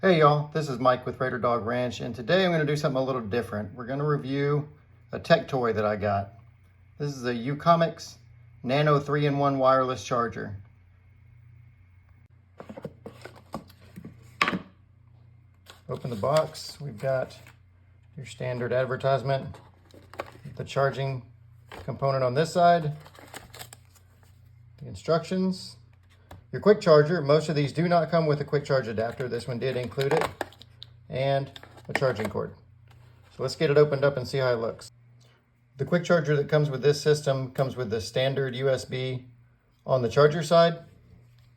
Hey y'all, this is Mike with Raider Dog Ranch, and today I'm going to do something a little different. We're going to review a tech toy that I got. This is a UCOMX Nano 3-in-1 wireless charger. Open the box. We've got your standard advertisement, the charging component on this side, the instructions, your quick charger. Most of these do not come with a quick charge adapter. This one did include it, and a charging cord. So let's get it opened up and see how it looks. The quick charger that comes with this system comes with the standard USB on the charger side,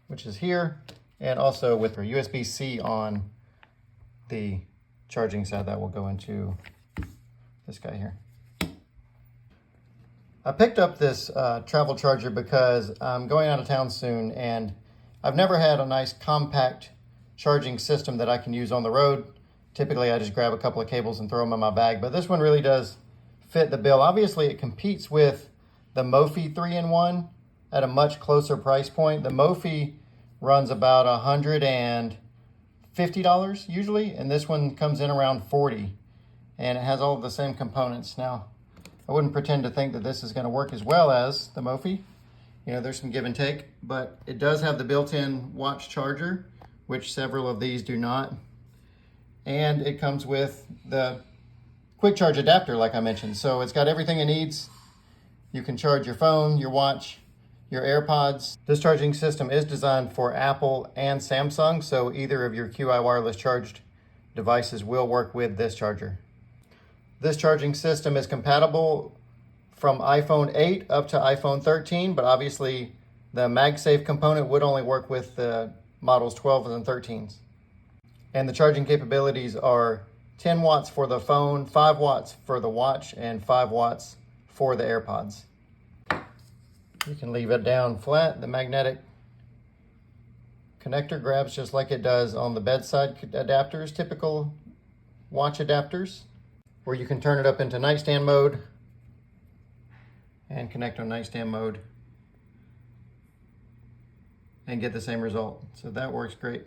which is here, and also with our USB-C on the charging side that will go into this guy here. I picked up this travel charger because I'm going out of town soon, and I've never had a nice compact charging system that I can use on the road. Typically I just grab a couple of cables and throw them in my bag, but this one really does fit the bill. Obviously it competes with the Mophie 3-in-1 at a much closer price point. The Mophie runs about $150 usually, and this one comes in around $40, and it has all of the same components. Now, I wouldn't pretend to think that this is going to work as well as the Mophie. You know, there's some give and take, but it does have the built-in watch charger, which several of these do not. And it comes with the quick charge adapter, like I mentioned. So it's got everything it needs. You can charge your phone, your watch, your AirPods. This charging system is designed for Apple and Samsung, so either of your QI wireless charged devices will work with this charger. This charging system is compatible from iPhone 8 up to iPhone 13, but obviously the MagSafe component would only work with the models 12 and 13s. And the charging capabilities are 10 watts for the phone, 5 watts for the watch, and 5 watts for the AirPods. You can leave it down flat. The magnetic connector grabs just like it does on the bedside adapters, typical watch adapters, or you can turn it up into nightstand mode and connect on nightstand mode and get the same result. So that works great.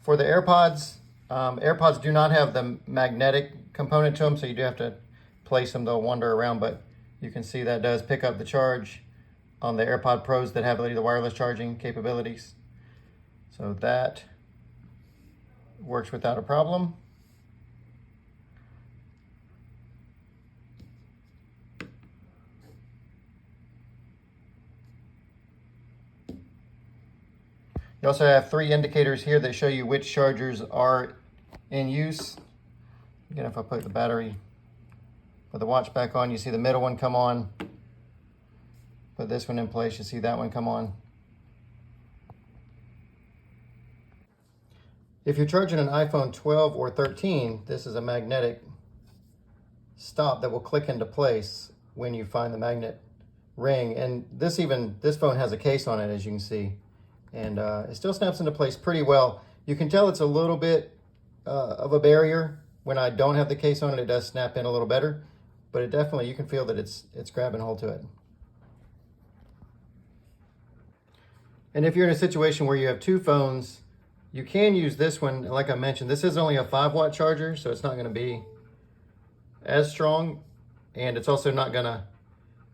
For the AirPods, AirPods do not have the magnetic component to them, so you do have to place them. They'll wander around, but you can see that does pick up the charge on the AirPod Pros that have the wireless charging capabilities. So that works without a problem. You also have 3 indicators here that show you which chargers are in use. Again, if I put the battery for the watch back on, you see the middle one come on. Put this one in place, you see that one come on. If you're charging an iPhone 12 or 13, this is a magnetic stop that will click into place when you find the magnet ring. And this phone has a case on it, as you can see. And it still snaps into place pretty well. You can tell it's a little bit of a barrier. When I don't have the case on it, it does snap in a little better, but it definitely, you can feel that it's grabbing hold to it. And if you're in a situation where you have 2 phones, you can use this one. Like I mentioned, this is only a 5-watt charger, so it's not going to be as strong, and it's also not going to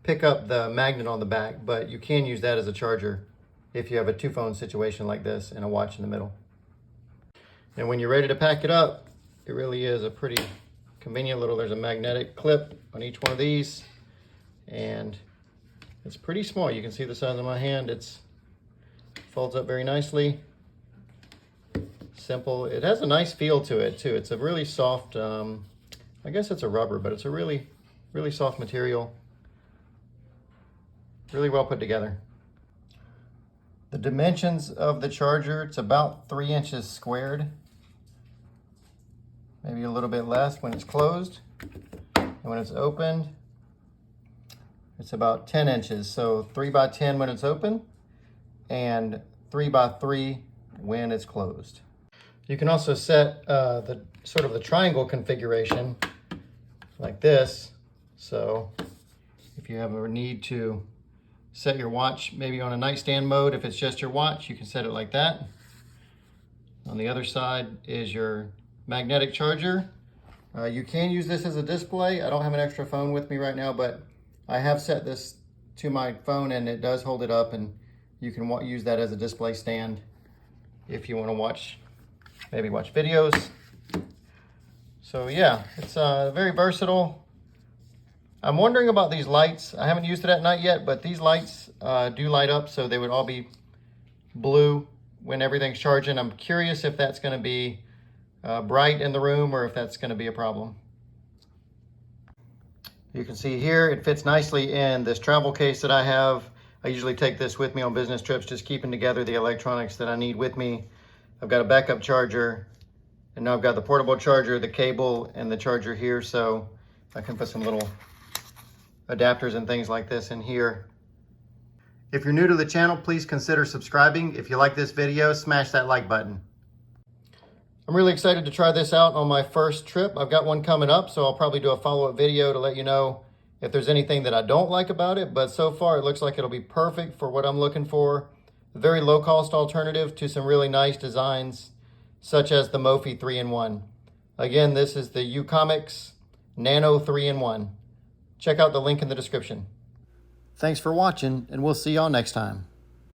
pick up the magnet on the back, but you can use that as a charger if you have a 2-phone situation like this and a watch in the middle. And when you're ready to pack it up, it really is a pretty convenient there's a magnetic clip on each one of these, and it's pretty small. You can see the size of my hand. It folds up very nicely. Simple. It has a nice feel to it too. It's a really soft, I guess it's a rubber, but it's a really, really soft material. Really well put together. The dimensions of the charger, it's about 3 inches squared. Maybe a little bit less when it's closed. And when it's opened, it's about 10 inches. So 3 by 10 when it's open, and 3 by 3 when it's closed. You can also set the sort of the triangle configuration like this. So if you have a need to set your watch maybe on a nightstand mode, if it's just your watch, you can set it like that. On the other side is your magnetic charger. You can use this as a display. I don't have an extra phone with me right now, but I have set this to my phone and it does hold it up, and you can use that as a display stand if you want to maybe watch videos. So yeah, it's very versatile. I'm wondering about these lights. I haven't used it at night yet, but these lights do light up, so they would all be blue when everything's charging. I'm curious if that's going to be bright in the room or if that's going to be a problem. You can see here it fits nicely in this travel case that I have. I usually take this with me on business trips, just keeping together the electronics that I need with me. I've got a backup charger, and now I've got the portable charger, the cable, and the charger here, so I can put some little adapters and things like this in here. If you're new to the channel, please consider subscribing. If you like this video, smash that like button. I'm really excited to try this out on my first trip. I've got one coming up, so I'll probably do a follow-up video to let you know if there's anything that I don't like about it, but so far it looks like it'll be perfect for what I'm looking for. A very low-cost alternative to some really nice designs, such as the Mophie 3-in-1. Again, this is the UCOMX Nano 3-in-1. Check out the link in the description. Thanks for watching, and we'll see y'all next time.